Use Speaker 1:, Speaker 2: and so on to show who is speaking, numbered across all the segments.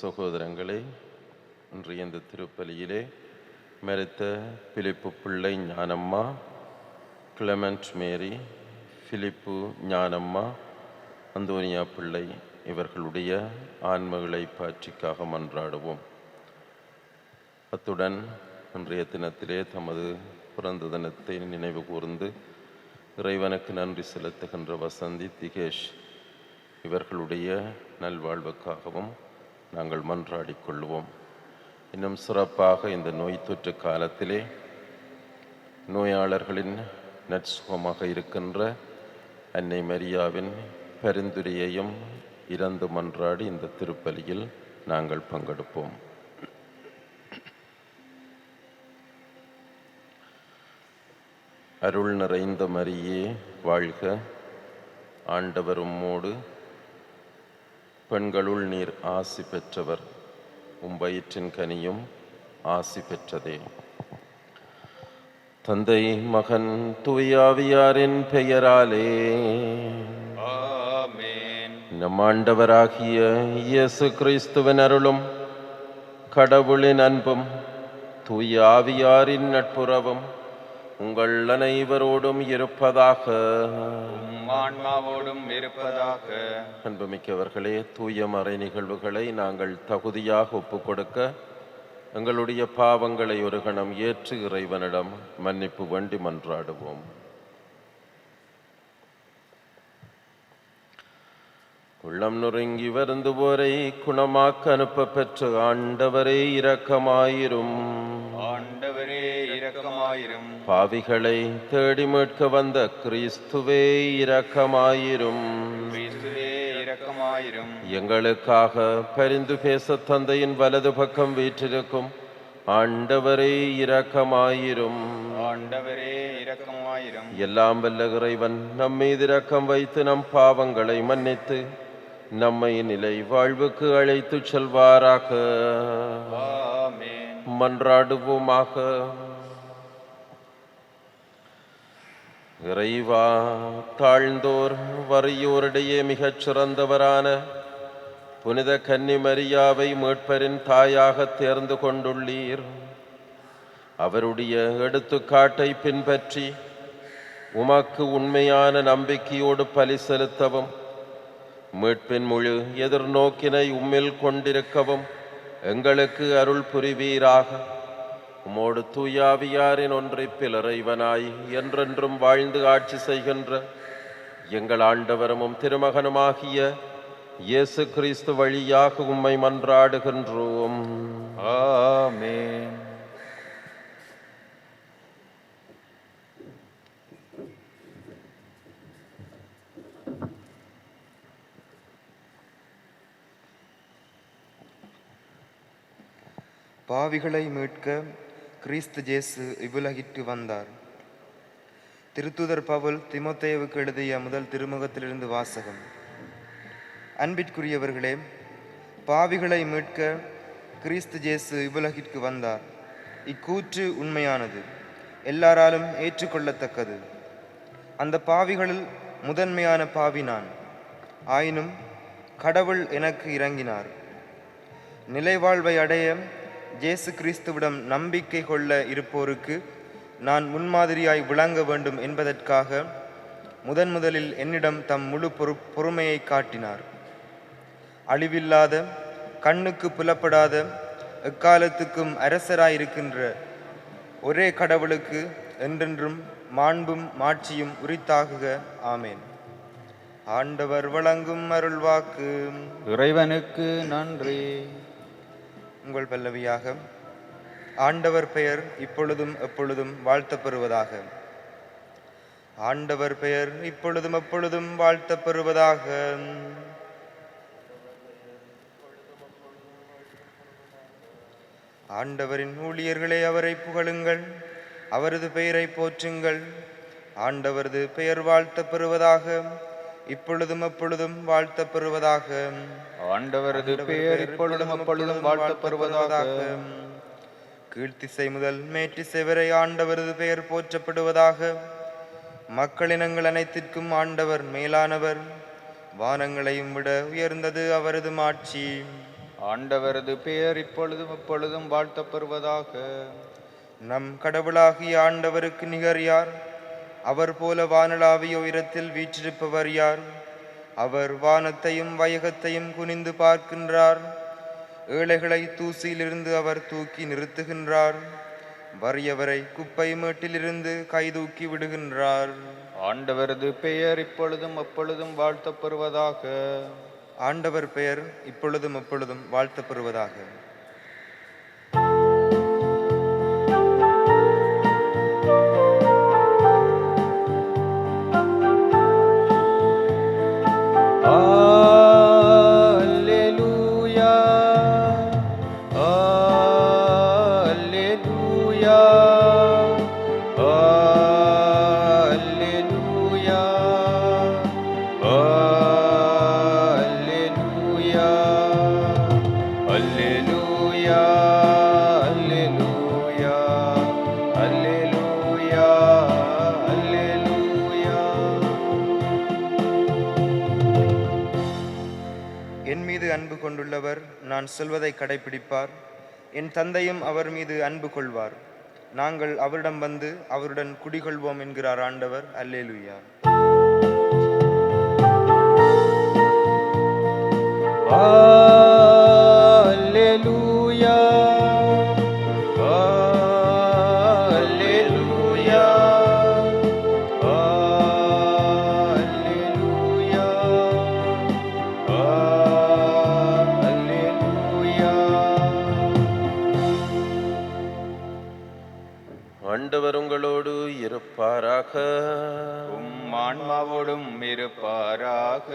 Speaker 1: சகோதரங்களே, இன்றைய இந்த திருப்பலியிலே மரித்த பிலிப்பு பிள்ளை ஞானம்மா, கிளமெண்ட் மேரி, பிலிப்பு ஞானம்மா, அந்தோனியா பிள்ளை இவர்களுடைய ஆன்மகளை பாற்றிக்காக மன்றாடுவோம். அத்துடன் இன்றைய தினத்திலே தமது பிறந்த தினத்தை நினைவு கூர்ந்து இறைவனுக்கு நன்றி செலுத்துகின்ற வசந்தி, திகேஷ் இவர்களுடைய நல்வாழ்வுக்காகவும் நாங்கள் மன்றாடிக் கொள்வோம். இன்னும் சிறப்பாக இந்த நோய் தொற்று காலத்திலே நோயாளர்களின் நற்சுகமாக இருக்கின்ற அன்னை மரியாவின் பரிந்துரையையும் இறந்து மன்றாடி இந்த திருப்பலியில் நாங்கள் பங்கெடுப்போம். அருள் நிறைந்த மரியே வாழ்க, ஆண்டவர் உம்மோடு, பெண்களுள் நீர் ஆசி பெற்றவர், வயிற்றின் கனியும் ஆசி பெற்றதே. தந்தை, மகன், தூயாவியாரின் பெயராலே
Speaker 2: ஆமென்.
Speaker 1: நம் ஆண்டவராகிய இயேசு கிறிஸ்துவின் அருளும் கடவுளின் அன்பும் தூய ஆவியாரின் நட்புறவும் உங்கள் அனைவரோடும் இருப்பதாக.
Speaker 2: ஆன்மாவோடும் இருப்பதாக.
Speaker 1: அன்புமிக்கவர்களே, தூய மறை நிகழ்வுகளை நாங்கள் தகுதியாக ஒப்புக்கொடுக்க எங்களுடைய பாவங்களை ஒரு கணம் ஏற்று இறைவனிடம் மன்னிப்பு வேண்டி மன்றாடுவோம். உள்ளம் நொறுங்கி வருந்துவோரை குணமாக்க அனுப்ப பெற்ற ஆண்டவரே இரக்கமாயிரும்.
Speaker 2: ஆண்டவரே இரக்கமாயிரும்.
Speaker 1: பாவிகளை தேடி மீட்க வந்த கிறிஸ்துவே இரக்கமாயிரும்.
Speaker 2: கிறிஸ்துவே இரக்கமாயிரும்.
Speaker 1: எங்களுக்காக பரிந்து பேச தந்தையின் வலது பக்கம் வீற்றிருக்கும் ஆண்டவரே இரக்கமாயிரும்.
Speaker 2: ஆண்டவரே இரக்கமாயிரும்.
Speaker 1: எல்லாம் வல்ல இறைவன் நம் மீது இரக்கம் வைத்து நம் பாவங்களை மன்னித்து நம்மை நிலை வாழ்வுக்கு அழைத்துச் செல்வாராக.
Speaker 2: ஆமென்.
Speaker 1: மன்றாடுவோமாக. இறைவா, தாழ்ந்தோர் வறியோரிடையே மிகச் சிறந்தவரான புனித கன்னி மரியாவை மீட்பரின் தாயாக தேர்ந்து கொண்டுள்ளீர். அவருடைய எடுத்துக்காட்டை பின்பற்றி உமக்கு உண்மையான நம்பிக்கையோடு பலி செலுத்தவும் மீட்பின் முழு எதிர்நோக்கினை உம்மில் கொண்டிருக்கவும் எங்களுக்கு அருள் புரிவீராக. உமோடு தூயாவியாரின் ஒன்றிப்பில் இறைவனாய் என்றென்றும் வாழ்ந்து ஆட்சி செய்கின்ற எங்கள் ஆண்டவரும் திருமகனுமாகிய இயேசு கிறிஸ்து வழியாக உம்மை மன்றாடுகின்றோம்.
Speaker 2: ஆமென்.
Speaker 3: பாவிகளை மீட்க கிறிஸ்து இயேசு இவ்வுலகிற்கு வந்தார். திருத்தூதர் பவுல் தீமோத்தேயுவுக்கு எழுதிய முதல் திருமுகத்திலிருந்து வாசகம். அன்பிற்குரியவர்களே, பாவிகளை மீட்க கிறிஸ்து இயேசு இவ்வுலகிற்கு வந்தார். இக்கூற்று உண்மையானது, எல்லாராலும் ஏற்றுக்கொள்ளத்தக்கது. அந்த பாவிகளில் முதன்மையான பாவி நான். ஆயினும் கடவுள் எனக்கு இறங்கினார். நிலைவாழ்வை அடைய இயேசு கிறிஸ்துவிடம் நம்பிக்கை கொள்ள இருப்போருக்கு நான் முன்மாதிரியாய் விளங்க வேண்டும் என்பதற்காக முதலில் என்னிடம் தம் முழு பொறுமையை காட்டினார். அழிவில்லாத, கண்ணுக்கு புலப்படாத, எக்காலத்துக்கும் அரசராயிருக்கின்ற ஒரே கடவுளுக்கு என்றென்றும் மாண்பும் மாட்சியும் உரித்தாகுக. ஆமேன். ஆண்டவர் வழங்கும் அருள்வாக்கு.
Speaker 2: இறைவனுக்கு நன்றி.
Speaker 3: உங்கள் பல்லவியாக. ஆண்டவர் பெயர் இப்பொழுதும் எப்பொழுதும் வாழ்த்தப்பெறுவதாக. ஆண்டவர் பெயர் இப்பொழுதும் எப்பொழுதும் வாழ்த்தப்பெறுவதாக. ஆண்டவரின் ஊழியர்களே, அவரை புகழுங்கள், அவரது பெயரை போற்றுங்கள். ஆண்டவரது பெயர் வாழ்த்தப்பெறுவதாக, இப்பொழுதும் எப்பொழுதும் வாழ்த்தப்பெறுவதாக.
Speaker 2: ஆண்டவரது பெயர் இப்பொழுதும் எப்பொழுதும் வாழ்த்தப்பெறுவதாக.
Speaker 3: கீழ்த்திசை முதல் மேற்றிசை வரை ஆண்டவரது பெயர் போற்றப்படுவதாக. மக்களினங்கள் அனைத்திற்கும் ஆண்டவர் மேலானவர். வானங்களையும் விட உயர்ந்தது அவரது மாட்சி.
Speaker 2: ஆண்டவரது பெயர் இப்பொழுதும் எப்பொழுதும் வாழ்த்தப் பெறுவதாக.
Speaker 3: நம் கடவுளாகிய ஆண்டவருக்கு நிகர் யார்? அவர் போல வானளாவிய உயரத்தில் வீற்றிருப்பவர் யார்? அவர் வானத்தையும் வையகத்தையும் குனிந்து பார்க்கின்றார். ஏழைகளை தூசியிலிருந்து அவர் தூக்கி நிறுத்துகின்றார். வறியவரை குப்பை மேட்டிலிருந்து கைதூக்கி விடுகின்றார்.
Speaker 2: ஆண்டவரது பெயர் இப்பொழுதும் எப்பொழுதும் வாழ்த்தப் பெறுவதாக.
Speaker 3: ஆண்டவர் பெயர் இப்பொழுதும் எப்பொழுதும் வாழ்த்தப் பெறுவதாக.
Speaker 2: அல்லேலூயா, அல்லேலூயா, அல்லேலூயா, அல்லேலூயா, அல்லேலூயா, அல்லேலூயா, அல்லேலூயா, அல்லேலூயா.
Speaker 3: என் மீது அன்பு கொண்டுள்ளவர் நான் சொல்வதை கடைப்பிடிப்பார். என் தந்தையும் அவர் மீது அன்பு கொள்வார். நாங்கள் அவரிடம் வந்து அவருடன் குடிகொள்வோம் என்கிறார் ஆண்டவர். அல்லேலூயா.
Speaker 2: அல்லேலூயா, அல்லேலூயா, அல்லேலூயா, அல்லேலூயா.
Speaker 1: ஆண்டவர் உங்களோடு இருப்பாராக.
Speaker 2: உம் ஆன்மாவோடும் இருப்பாராக.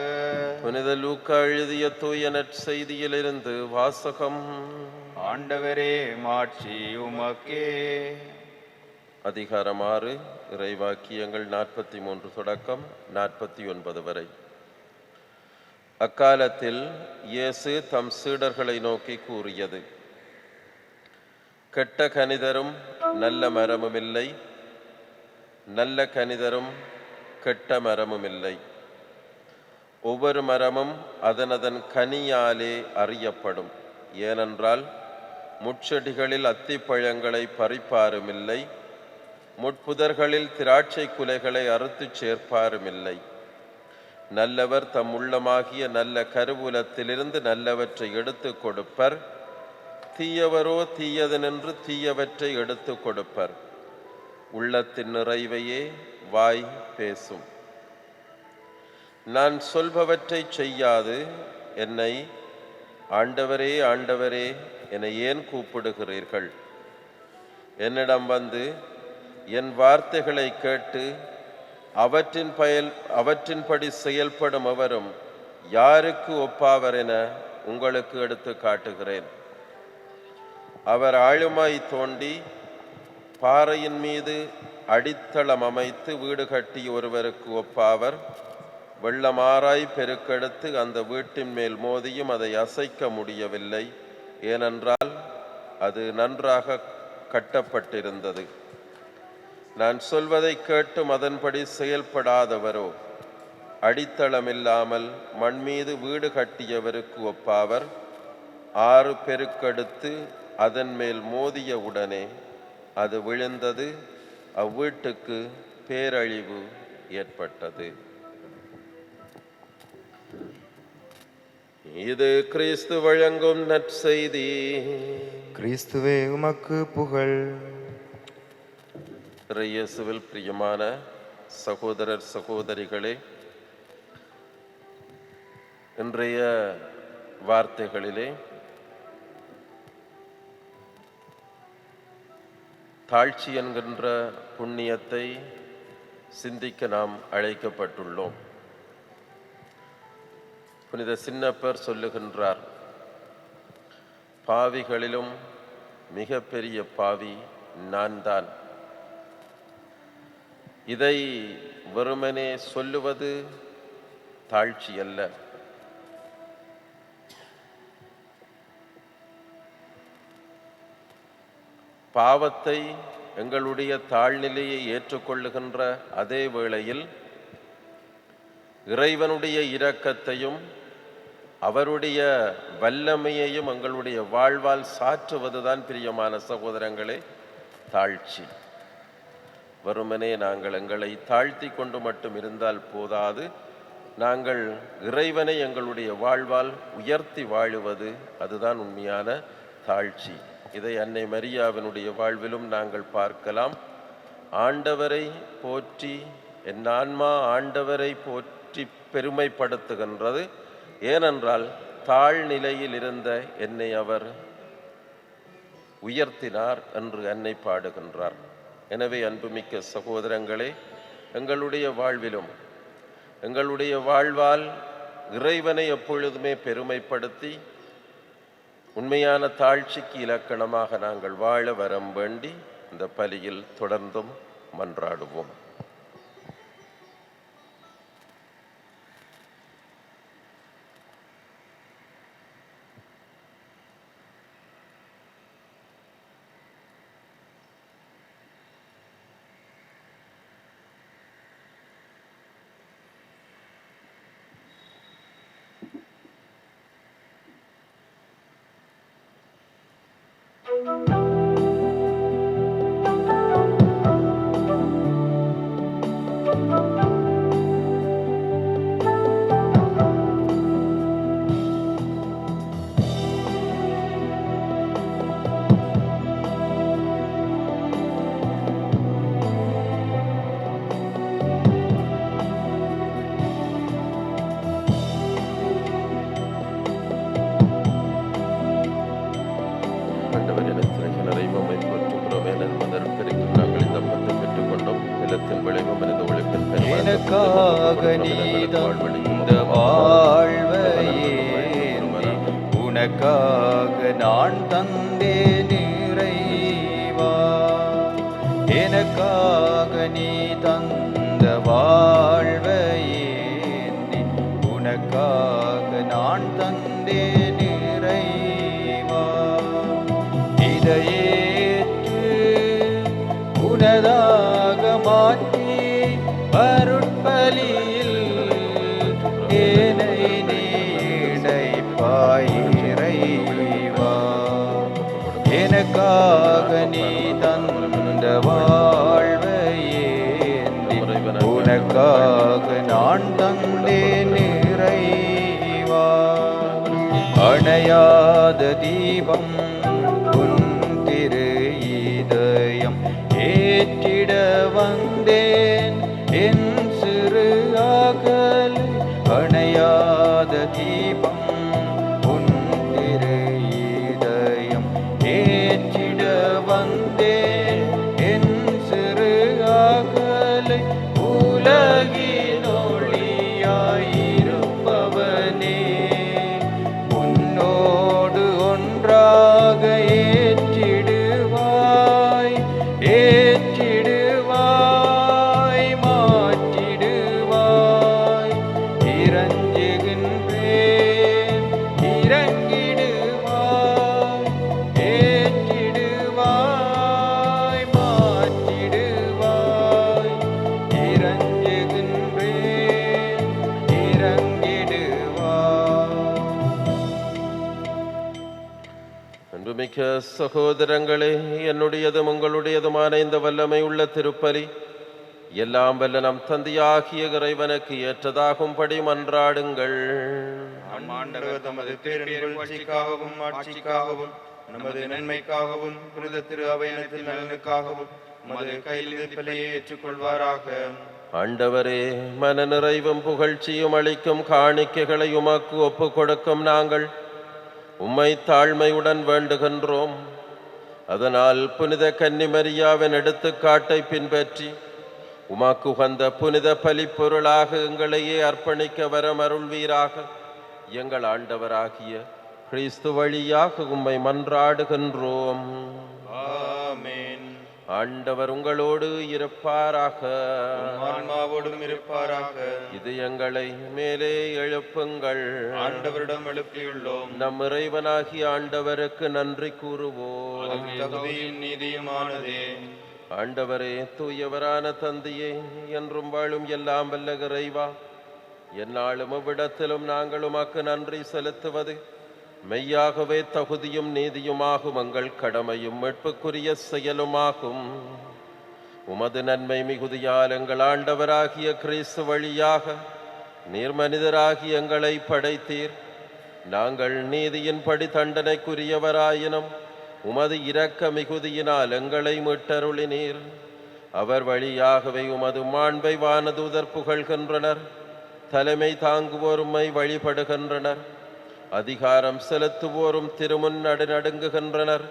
Speaker 1: புனித லூக்கா எழுதிய தூய நற்செய்தியிலிருந்து வாசகம்.
Speaker 2: ஆண்டவரே மாட்சி உமக்கே.
Speaker 1: அதிகாரம் 6, இறைவாக்கியங்கள் 43 தொடக்கம் 49 வரை. அக்காலத்தில் இயேசு தம் சீடர்களை நோக்கி கூறியது: கெட்ட கனிதரும் நல்ல மரமும் இல்லை, நல்ல கனிதரும் கெட்ட மரமும் இல்லை. ஒவ்வொரு மரமும் அதனதன் கனியாலே அறியப்படும். ஏனென்றால் முட்செடிகளில் அத்திப்பழங்களை பறிப்பாரும் இல்லை, முட்புதர்களில் திராட்சை குலைகளை அறுத்துச் சேர்ப்பாரும் இல்லை. நல்லவர் தம் உள்ளமாகிய நல்ல கருவூலத்திலிருந்து நல்லவற்றை எடுத்து கொடுப்பர். தீயவரோ தீயதென்று தீயவற்றை எடுத்து கொடுப்பர். உள்ளத்தின் நிறைவையே வாய் பேசும். நான் சொல்பவற்றை செய்யாது என்னை ஆண்டவரே ஆண்டவரே என ஏன் கூப்பிடுகிறீர்கள்? என்னிடம் வந்து என் வார்த்தைகளை கேட்டு அவற்றின்படி செயல்படும் அவரும் யாருக்கு ஒப்பாவர் என உங்களுக்கு எடுத்து காட்டுகிறேன். அவர் ஆழமாய் தோண்டி பாறையின் மீது அடித்தளம் அமைத்து வீடு கட்டிய ஒருவருக்கு ஒப்பாவர். வெள்ளமாராய் பெருக்கெடுத்து அந்த வீட்டின் மேல் மோதியும் அதை அசைக்க முடியவில்லை, ஏனென்றால் அது நன்றாக கட்டப்பட்டிருந்தது. நான் சொல்வதை கேட்டும் அதன்படி செயல்படாதவரோ அடித்தளமில்லாமல் மண் மீது வீடு கட்டியவருக்கு ஒப்பாவர். ஆறு பெருக்கெடுத்து அதன் மேல் மோதிய உடனே அது விழுந்தது. அவ்வீட்டுக்கு பேரழிவு ஏற்பட்டது. இது கிறிஸ்து வழங்கும் நற்செய்தி.
Speaker 3: கிறிஸ்துவே உமக்கு புகழ்.
Speaker 1: இயேசுவில் பிரியமான சகோதரர் சகோதரிகளே, இன்றைய வார்த்தைகளிலே தாழ்ச்சி என்கின்ற புண்ணியத்தை சிந்திக்க நாம் அழைக்கப்பட்டுள்ளோம். புனித சின்னப்பர் சொல்லுகின்றார், பாவிகளிலும் மிகப்பெரிய பாவி நான் தான். இதை வெறுமனே சொல்லுவது தாழ்ச்சி அல்ல. பாவத்தை, எங்களுடைய தாழ்நிலையை ஏற்றுக்கொள்ளுகின்ற அதே வேளையில் இறைவனுடைய இரக்கத்தையும் அவருடைய வல்லமையையும் எங்களுடைய வாழ்வால் சாற்றுவதுதான் பிரியமான சகோதரங்களே தாழ்ச்சி. வெறுமனே நாங்கள் எங்களை தாழ்த்தி கொண்டு மட்டும் இருந்தால் போதாது, நாங்கள் இறைவனை எங்களுடைய வாழ்வால் உயர்த்தி வாழுவது, அதுதான் உண்மையான தாழ்ச்சி. இதை அன்னை மரியாவினுடைய வாழ்விலும் நாங்கள் பார்க்கலாம். ஆண்டவரை போற்றி, என் ஆன்மா ஆண்டவரை போற்றி பெருமைப்படுத்துகின்றது. ஏனென்றால் தாழ்நிலையில் இருந்த என்னை அவர் உயர்த்தினார் என்று அன்னை பாடுகின்றார். எனவே அன்புமிக்க சகோதரங்களே, எங்களுடைய வாழ்விலும் எங்களுடைய வாழ்வால் இறைவனை எப்பொழுதுமே பெருமைப்படுத்தி உண்மையான தாழ்ச்சிக்கு இலக்கணமாக நாங்கள் வாழ வரம் வேண்டி இந்த பலியில் தொடர்ந்தும் மன்றாடுவோம்.
Speaker 2: எனக்காக நீ தந்த வாழ்வையே உனக்காக நான் தந்தே நிறைவா. எனக்காக நீ தந்த வாழ்வையே உனக்காக நான் தந்தே நிறைவா. இதையேற்று உனதாக மாற்றி அருட்பலியில் ஏனை நீ இணைப்பாய் இறைவா. எனக்காக நீ தந்த வாழ்வையே உனக்காக நான் தந்தேன் இறைவா. அணையாத தீபம் உன் திரு இதயம் ஏற்றிட வந்தேன் என் சிறு அகலை. அணையாத தீபம் உன் திரு இதயம் ஏற்றிட வந்தேன் என் சிறு அகலை. உலகின் ஒளியாயிருப்பவனே உன்னோடு ஒன்றாக ஏற்றிடுவாய் ஏற்றிடுவாய் மாற்றிடுவாய். இறங்குகின்றேன் இறங்கிடுவாய் ஏற்றிடுவாய் மாற்றிடுவாய். இறங்குகின்றேன் இறங்கிடுவாய்.
Speaker 1: அன்புமிக்க சகோதரங்களே, என்னுடையதும் உங்களுடையதுமான இந்த வல்லமை உள்ள திருப்பலி எல்லாம் வல்ல நம் தந்தையாகிய இறைவனுக்கு ஏற்றதாகும்படி மன்றாடுங்கள்.
Speaker 3: ஆண்டவர் தமது பேரின் புகழ்ச்சிக்காகவும் ஆட்சிக்காகவும் நமது நன்மைக்காகவும் புனித திரு அவையினத்தின் நலனுக்காகவும் நமது கையில் பலியை ஏற்றுக்கொள்வாராக.
Speaker 1: ஆண்டவரே, மன நிறைவும் புகழ்ச்சியும் அளிக்கும் காணிக்கைகளை உமக்கு ஒப்பு கொடுக்கும் நாங்கள் உம்மை தாழ்மையுடன் வேண்டுகின்றோம். அதனால் புனித கன்னிமரியாவின் எடுத்துக்காட்டை பின்பற்றி உமக்கு உகந்த புனித பலிப்பொருளாக எங்களையே அர்ப்பணிக்க வரம் அருள்வீராக. எங்கள் ஆண்டவராகிய கிறிஸ்து வழியாக உம்மை மன்றாடுகின்றோம்.
Speaker 3: ஆமென்.
Speaker 1: ஆண்டவர் உங்களோடு இருப்பாராக.
Speaker 3: ஆன்மாவோடும் இருப்பாராக.
Speaker 1: இது எங்களை மேலே எழுப்புங்கள்.
Speaker 3: ஆண்டவரிடம் எழுப்பியுள்ளோம்.
Speaker 1: நம் இறைவனாகிய ஆண்டவருக்கு நன்றி கூறுவோம்.
Speaker 3: அது தகுதியும் நீதியுமானதே.
Speaker 1: ஆண்டவரே, தூயவரான தந்தையே, என்றும் வாழும் எல்லாம் வல்ல இறைவா, எந்நாளும் இவ்விடத்திலும் நாங்கள் உமக்கு நன்றி செலுத்துவது மெய்யாகவே தகுதியும் நீதியுமாகும், எங்கள் கடமையும் மீட்புக்குரிய செயலுமாகும். உமது நன்மை மிகுதியால் எங்கள் ஆண்டவராகிய கிறிஸ்து வழியாக நீர் மனிதராகி எங்களை படைத்தீர். நாங்கள் நீதியின்படி தண்டனைக்குரியவராயினும் உமது இரக்க மிகுதியினால் எங்களை மீட்டருளினீர். அவர் வழியாகவே உமது மாண்பை வானதூதர் புகழ்கின்றனர். தலைமை தாங்குவோருமை வழிபடுகின்றனர். அதிகாரம் செலுத்துவோரும் திருமுன் நடுநடுங்குகின்றனர்.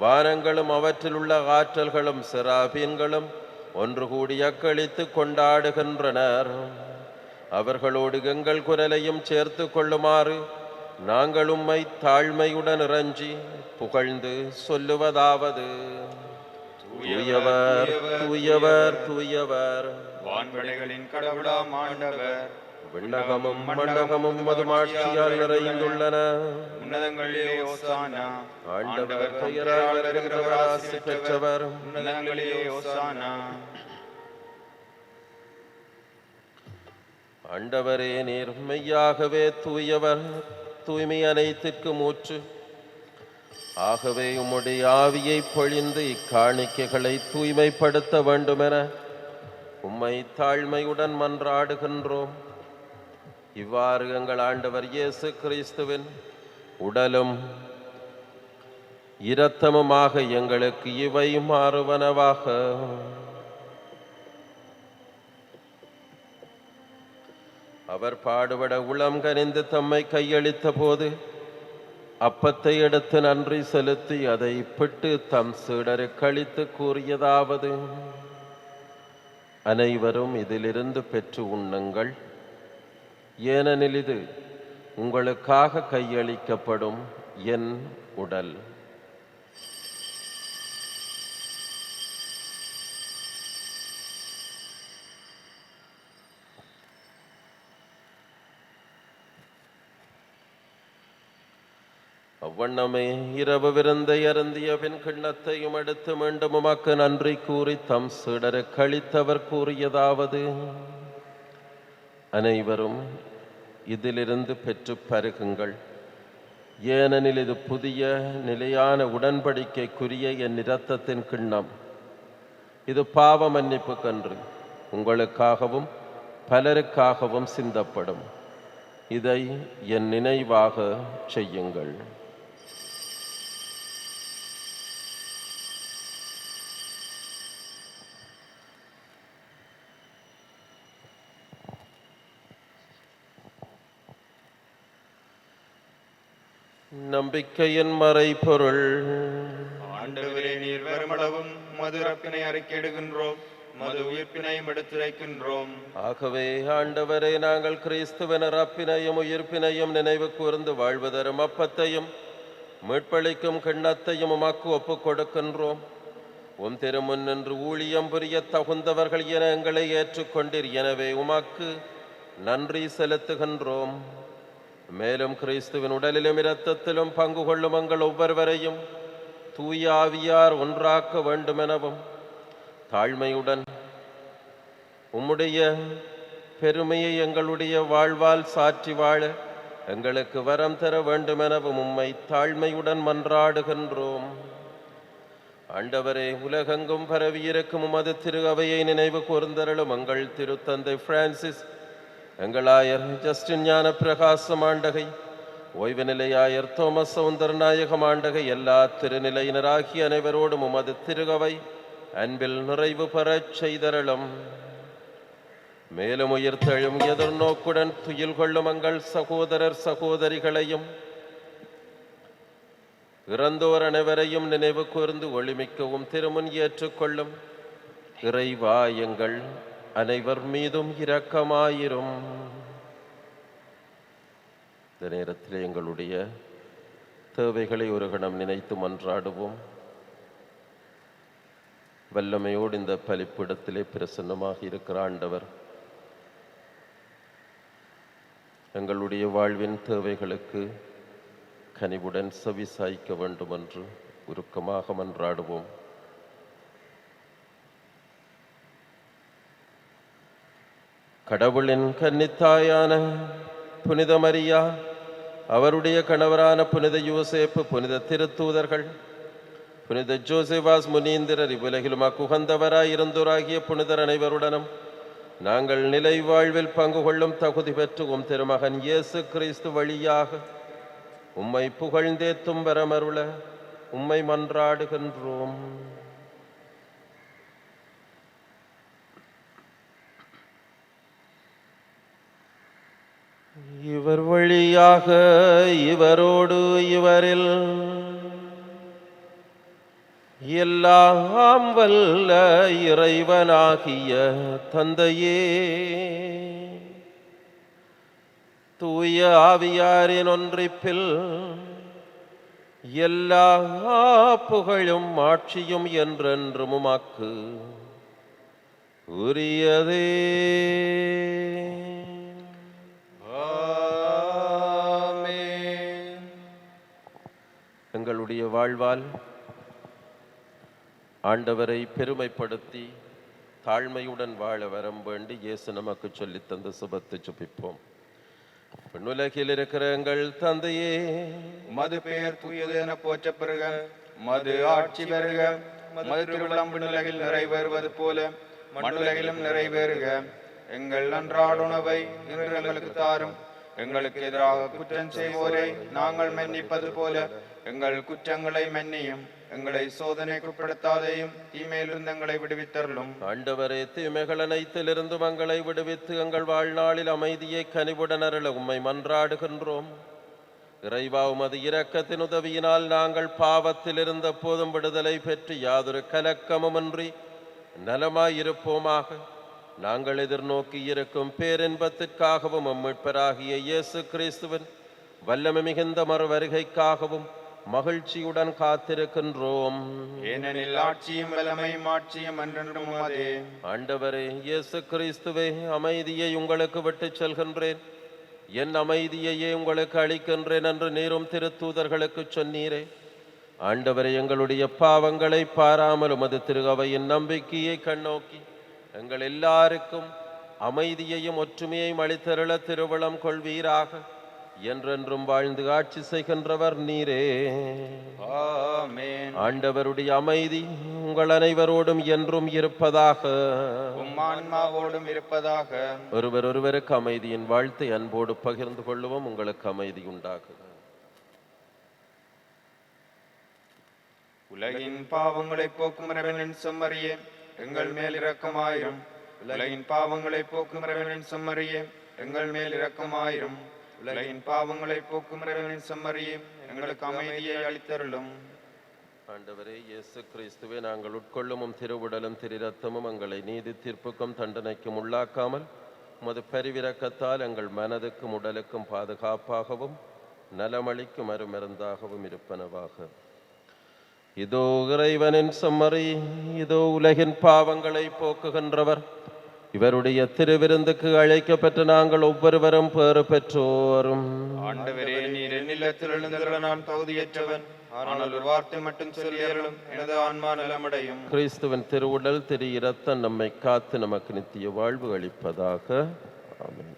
Speaker 1: வானங்களும் அவற்றிலுள்ள ஆற்றல்களும் செராபீன்களும் ஒன்று கூடி அக்களித்து கொண்டாடுகின்றனர். அவர்களோடு எங்கள் குரலையும் சேர்த்து கொள்ளுமாறு நாங்கள் உம்மை தாழ்மையுடன் இறைஞ்சி புகழ்ந்து சொல்லுவதாவது: தூயவர் தூயவர் தூயவர்,
Speaker 2: வான்படைகளின் கடவுளாம் ஆண்டவர்.
Speaker 1: விண்ணகமும் மண்டகமும் மதுமாட்சியால் நிறைந்துள்ளன.
Speaker 2: உன்னதங்களிலே ஓசானா.
Speaker 1: ஆண்டவர் பெயரால் வருகிறவர் ஆசி பெற்றவர்.
Speaker 2: உன்னதங்களிலே ஓசானா.
Speaker 1: ஆண்டவரே, நீர் மெய்யாகவே தூயவர், தூய்மை அனைத்திற்கு மூச்சு. ஆகவே உம்முடைய ஆவியை பொழிந்து இக்காணிக்கைகளை தூய்மைப்படுத்த வேண்டுமென உம்மை தாழ்மையுடன் மன்றாடுகின்றோம். இவ்வாறு எங்கள் ஆண்டவர் இயேசு கிறிஸ்துவின் உடலும் இரத்தமுமாக எங்களுக்கு இவை மாறுவனவாக. அவர் பாடுபட உளம் கனிந்து தம்மை கையளித்த போது அப்பத்தை எடுத்து நன்றி செலுத்தி அதை பிட்டு தம் சீடருக்கு அளித்து கூறியதாவது: அனைவரும் இதிலிருந்து பெற்று உண்ணுங்கள், ஏனெனில் இது உங்களுக்காக கையளிக்கப்படும் என் உடல். அவ்வண்ணமே இரவு விருந்தை அருந்திய பின் கிண்ணத்தையும் எடுத்து மீண்டும் உமக்கு நன்றி கூறி தம் சீடருக்கு அளித்தவர் கூறியதாவது: அனைவரும் இதிலிருந்து பெற்று பருகுங்கள், ஏனெனில் இது புதிய நிலையான உடன்படிக்கைக்குரிய என் இரத்தத்தின் கிண்ணம். இது பாவ மன்னிப்புக்கன்று உங்களுக்காகவும் பலருக்காகவும் சிந்தப்படும். இதை என் நினைவாக செய்யுங்கள். நம்பிக்கையின் மறைபொருள்.
Speaker 2: ஆண்டவரே, நீர் வருமளவும் மது இறப்பினை அறிக்கையிடுகின்றோம், மது உயிர்ப்பினையும் எடுத்துரைக்கின்றோம்.
Speaker 1: ஆகவே ஆண்டவரே, நாங்கள் கிறிஸ்துவின் இறப்பினையும் உயிர்ப்பினையும் நினைவு கூர்ந்து வாழ்வு தரும் அப்பத்தையும் மீட்பளிக்கும் கிண்ணத்தையும் உமக்கு ஒப்புக் கொடுக்கின்றோம். உம் திருமுன் நின்று ஊழியம் புரிய தகுந்தவர்கள் என எங்களை ஏற்றுக்கொண்டீர். எனவே உமக்கு நன்றி செலுத்துகின்றோம். மேலும் கிறிஸ்துவின் உடலிலும் இரத்தத்திலும் பங்கு கொள்ளும் எங்கள் ஒவ்வொருவரையும் தூய ஆவியார் ஒன்றாக்க வேண்டுமெனவும் தாழ்மையுடன் உம்முடைய பெருமையை எங்களுடைய வாழ்வால் சாற்றி வாழ எங்களுக்கு வரம் தர வேண்டுமெனவும் உம்மை தாழ்மையுடன் மன்றாடுகின்றோம். ஆண்டவரே, உலகெங்கும் பரவியிருக்கும் உமது திரு அவையை நினைவு கூர்ந்தருளும். எங்கள் திருத்தந்தை பிரான்சிஸ், எங்களாயர் ஜஸ்டின் ஞான பிரகாசம் ஆண்டகை, ஓய்வு நிலையாயர் தோமஸ் சவுந்தரநாயகம் ஆண்டகை, எல்லா திருநிலையினராகிய அனைவரோடும் உமது திருகவை அன்பில் நிறைவு பெறச் செய்தருளும். மேலும் உயிர்த்தெழும் எதிர்நோக்குடன் துயில் கொள்ளும் எங்கள் சகோதரர் சகோதரிகளையும் இறந்தோர் அனைவரையும் நினைவு கூர்ந்து ஒளிமிக்கவும் திருமுன் ஏற்றுக்கொள்ளும். இறைவா, எங்கள் அனைவர் மீதும் இரக்கமாயிரும். இந்த நேரத்தில் எங்களுடைய தேவைகளை ஒரு கணம் நினைத்து மன்றாடுவோம். வல்லமையோடு இந்த பலிப்பிடத்திலே பிரசன்னமாக இருக்கிற ஆண்டவர் எங்களுடைய வாழ்வின் தேவைகளுக்கு கனிவுடன் செவிசாய்க்க வேண்டும் என்று உருக்கமாக மன்றாடுவோம். கடவுளின் கன்னித்தாயான புனித மரியா, அவருடைய கணவரான புனித யோசேப்பு, புனித திருத்தூதர்கள், புனித ஜோசேவாஸ் முனீந்திரர், இவ்வுலகிலும் அக்குகந்தவராய் இருந்தோராகிய புனிதர் அனைவருடனும் நாங்கள் நிலை வாழ்வில் பங்கு கொள்ளும் தகுதி பெற்று உம் திருமகன் இயேசு கிறிஸ்து வழியாக உம்மை புகழ்ந்தேத்தும் வரமருள உம்மை மன்றாடுகின்றோம். இவர் வழியாக இவரோடு இவரில் எல்லாம் வல்ல இறைவனாகிய தந்தையே, தூய ஆவியாரின் ஒன்றிப்பில் எல்லா புகழும் ஆட்சியும் என்றென்றும் உமக்கு உரியதே. எங்களுடைய வாழ்வால் ஆண்டவரை பெருமைப்படுத்தி தாழ்மையுடன் வாழ வரம் வேண்டி இயேசு நமக்கு சொல்லித் தந்த சுபத்தை ஜெபிப்போம். விண்ணுலகில் இருக்கிற எங்கள் தந்தையே,
Speaker 2: மது பெயர் தூயது என போற்ற பெறுக, மது ஆட்சி பெறுக, மது திருவிழம் விண்ணுலகில் நிறைவேறுவது போல மண்ணுலகிலும் நிறைவேறுக. எங்கள் அன்றாட உணவை இன்று எங்களுக்கு தாரும். எங்களுக்கு எதிராக குற்றம் செய்வோரை நாங்கள் மன்னிப்பது போல எங்கள் குற்றங்களை மன்னியும். எங்களை சோதனைக்குட்படுத்தாதையும் தீமையிலிருந்து எங்களை விடுவித்தருளும்.
Speaker 1: ஆண்டவரே, தீமைகள் அனைத்திலிருந்து எங்களை விடுவித்து எங்கள் வாழ்நாளில் அமைதியை கனிவுடன் அருள உம்மை மன்றாடுகின்றோம். இறைவா, உமது இரக்கத்தின் உதவியினால் நாங்கள் பாவத்தில் இருந்த போதும் விடுதலை பெற்று யாதொரு கலக்கமுமின்றி நலமாயிருப்போமாக. நாங்கள் எதிர்நோக்கி இருக்கும் பேரின்பத்திற்காகவும் மீட்பராகிய இயேசு கிறிஸ்துவின் வல்லமை மிகுந்த மறு வருகைக்காகவும் மகிழ்ச்சியுடன் காத்திருக்கின்றோம்.
Speaker 2: ஏனெனில் ஆட்சியும் வல்லமையும் ஆட்சியும் என்றென்றும் உமதே.
Speaker 1: ஆண்டவரே இயேசு கிறிஸ்துவே, அமைதியை உங்களுக்கு விட்டுச் செல்கின்றேன், என் அமைதியையே உங்களுக்கு அளிக்கின்றேன் என்று நீரும் திருத்தூதர்களுக்கு சொன்னீரே. ஆண்டவரே, எங்களுடைய பாவங்களை பாராமல் உமது திருஅவையின் நம்பிக்கையை கண்ணோக்கி எங்கள் எல்லாருக்கும் அமைதியையும் ஒற்றுமையையும் அளித்தருள திருவுளம் கொள்வீராக. என்றென்றும் வாழ்ந்து ஆட்சி செய்கின்றவர் நீரே.
Speaker 2: ஆமென்.
Speaker 1: ஆண்டவருடைய அமைதி உங்கள் அனைவரோடும் என்றும் இருப்பதாக.
Speaker 2: உம் ஆன்மாவோடும் இருப்பதாக.
Speaker 1: ஒருவருக்கு அமைதியின் வாழ்த்தை அன்போடு பகிர்ந்து கொள்ளுவோம். உங்களுக்கு அமைதி உண்டாகுக.
Speaker 2: உலகின் பாவங்களை போக்கும் இறைவனின் செம்மறியே, எங்கள் மேல் இரக்கமாயிரும். உலகின் பாவங்களை போக்கும் இறைவனின் செம்மறியே, எங்கள் மேல் இரக்கமாயிரும். உலகின் பாவங்களை போக்கும் இறைவனின் செம்மறியே, எங்களுக்கு அமைதியை அளித்தருளும்.
Speaker 1: ஆண்டவரே இயேசு கிறிஸ்துவே, நாங்கள் உட்கொள்ளும் திருவுடலும் திரு-இரத்தமும் எங்களை நீதி தீர்ப்புக்கும் தண்டனைக்கும் உள்ளாக்காமல் உமது பரிவிரக்கத்தால் எங்கள் மனதுக்கும் உடலுக்கும் பாதுகாப்பாகவும் நலமளிக்கும் அருமருந்தாகவும் இருப்பனவாக. இதோ இறைவனின் செம்மறி, இதோ உலகின் பாவங்களை போக்குகின்றவர். இவருடைய திருவிருந்துக்கு அழைக்கப்பட்ட நாங்கள் ஒவ்வொருவரும் பேறு பெற்றோரும்.
Speaker 2: ஆண்டவரே, நீர் என்னிடத்தில் எழுந்தருள நான் தகுதியற்றவன். ஆனால் ஒரு வார்த்தை மட்டும் சொல்லியருளும், எனது ஆன்மா நலமடையும்.
Speaker 1: கிறிஸ்துவின் திருவுடல் திரு-இரத்தம் நம்மை காத்து நமக்கு நித்திய வாழ்வு அளிப்பதாக. ஆமென்.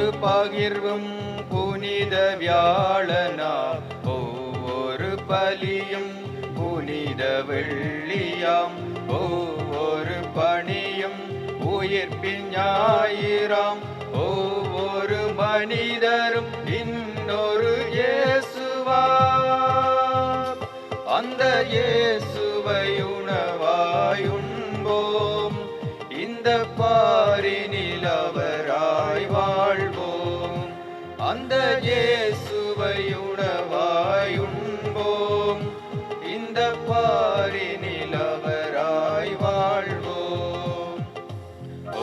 Speaker 2: ஒவ்வொரு பகிர்வும் புனித வியாழனா, ஒவ்வொரு பலியும் புனித வெள்ளியாம், ஒவ்வொரு பணியும் உயிர்ப்பின் ஞாயிறாம், ஒவ்வொரு மனிதரும் இன்னொரு இயேசுவாம். அந்த இயேசுவை உணவாயுண்போம், இந்த பாரினில் அவராய் வாழ்வோம். அந்த இயேசுவை உணவாயுண்போம், இந்த பாரினில் அவராய் வாழ்வோம்.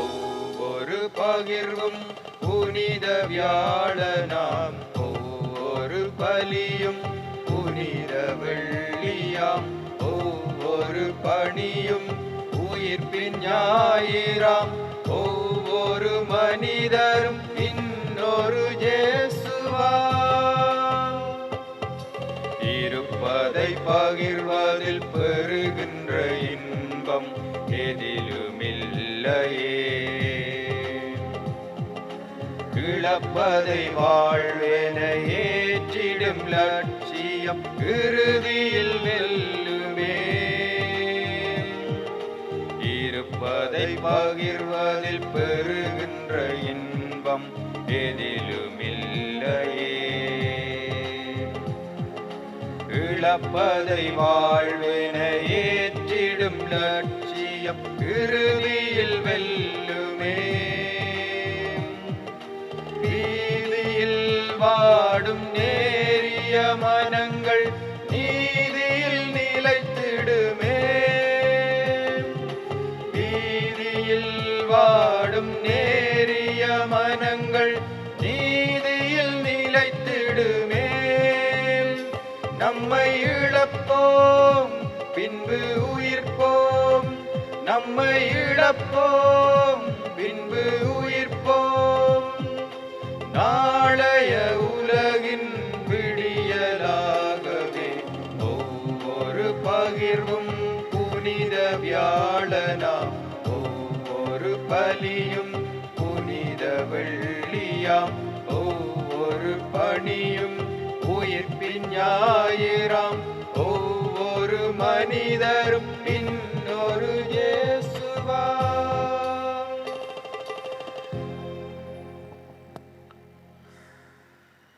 Speaker 2: ஒவ்வொரு பகிர்வும் புனித வியாழனாம், ஒவ்வொரு பலியும் புனித வெள்ளியாம், ஒவ்வொரு பணியும் உயிர்ப்பின் ஞாயிறாம், ஒவ்வொரு மனிதரும் இன்னொரு இயேசுவாம். இருப்பதை பகிர்வதில் பெறுகின்ற இன்பம் எதிலுமில்லையே, இழப்பதை வாழ்வென ஏற்றிடும் லட்சியம் இறுதியில் வெல்லுமே. இருப்பதை பகிர்வதில் பெறுகின்ற இன்பம் எதிலுமில்லையே, இழப்பதை வாழ்வென ஏற்றிடும் லட்சியம் இறுதியில் வெல்லுமே. வீதியில் வாடும் நேரிய மனங்கள் நீதியில் நிலைத்திடுமே, வீதியில் வாடும் நேரிய மனங்கள் நீதியில் நிலைத்திடுமே. நம்மை இழப்போம் பின்பு உயிர்ப்போம், நம்மை இழப்போம் பின்பு உயிர்ப்போம். நாளைய உலகின் விடியலாகவே ஒவ்வொரு பகிர்வும் புனித வியாழனாம், ஒவ்வொரு பலியும் புனித வெள்ளியாம், ஒவ்வொரு பணியும் உயிர்ப்பின் ஞாயிறாம், ஒவ்வொரு மனிதரும் இன்னொரு இயேசுவாம்.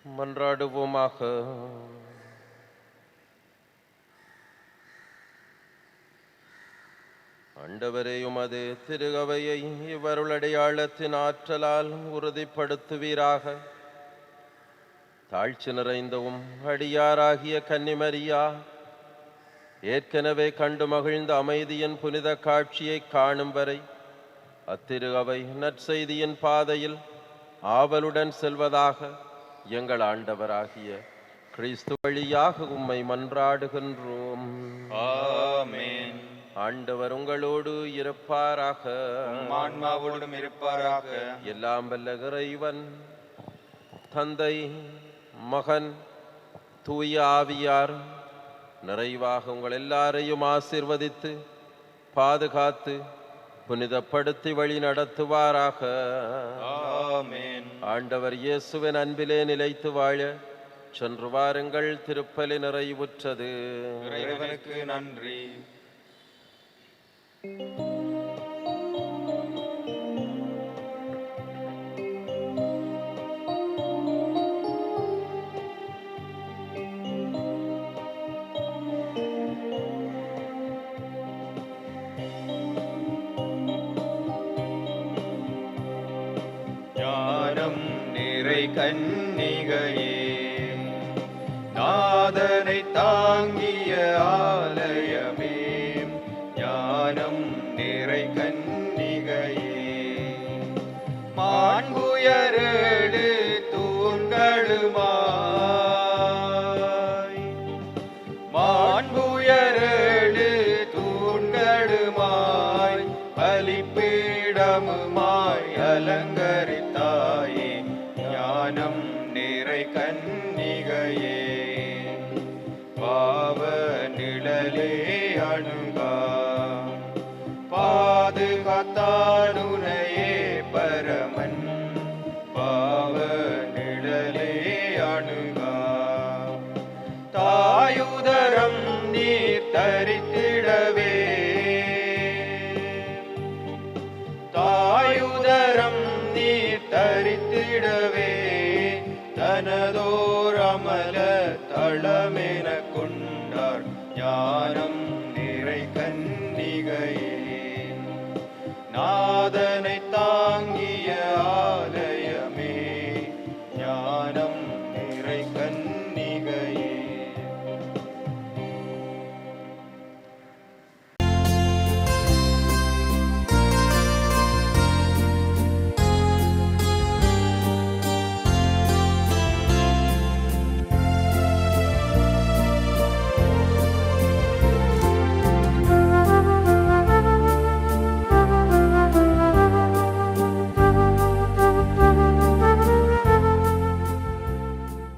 Speaker 1: மன்றாடுவோமாக. ஆண்டவரே, உமது திருகவையை இவருளடையாளத்தின் ஆற்றலால் உறுதிப்படுத்துவீராக. தாழ்ச்சி நிறைந்தவும் அடியாராகிய கன்னிமரியா ஏற்கனவே கண்டு மகிழ்ந்த அமைதியின் புனித காட்சியை காணும் வரை அத்திருகவை நற்செய்தியின் பாதையில் ஆவலுடன் செல்வதாக எங்கள் ஆண்டவராகிய கிறிஸ்து வழியாக உம்மை மன்றாடுகின்றோம்.
Speaker 2: ஆமென்.
Speaker 1: ஆண்டவர் உங்களோடு இருப்பாராக,
Speaker 2: ஆன்மாவோடும் இருப்பாராக.
Speaker 1: எல்லாம் வல்ல இறைவன் தந்தை, மகன், தூய ஆவியார் நிறைவாக உங்கள் எல்லாரையும் ஆசீர்வதித்து பாதுகாத்து புனிதப்படுத்தி வழி நடத்துவாராக.
Speaker 2: ஆமென்.
Speaker 1: ஆண்டவர் இயேசுவின் அன்பிலே நிலைத்து வாழ சென்று வாருங்கள். திருப்பலி நிறைவுற்றது.
Speaker 2: இறைவனுக்கு நன்றி. ஞானம் நிறை கன்னிகையே, நாதனை தாங்கிய ஆலயமே, ஞானம் நிறை கன்னிகையே, மாண்புயரேழு தூண்களுமாய், மாண்புயரேழு தூண்களுமாய், பலிப்பீடமுமாய் அலங்கரித்தாயே, ஞானம் நிறை கன்னிகையே, பாவ நிழலே அணுகா, பாதுகாத்தானுனையே பரமன், பாவ தரித்திடவே தாயுதரம் நீர் தரித்திடவே தனதோர் அமல தளமென கொண்டார் ஞானம்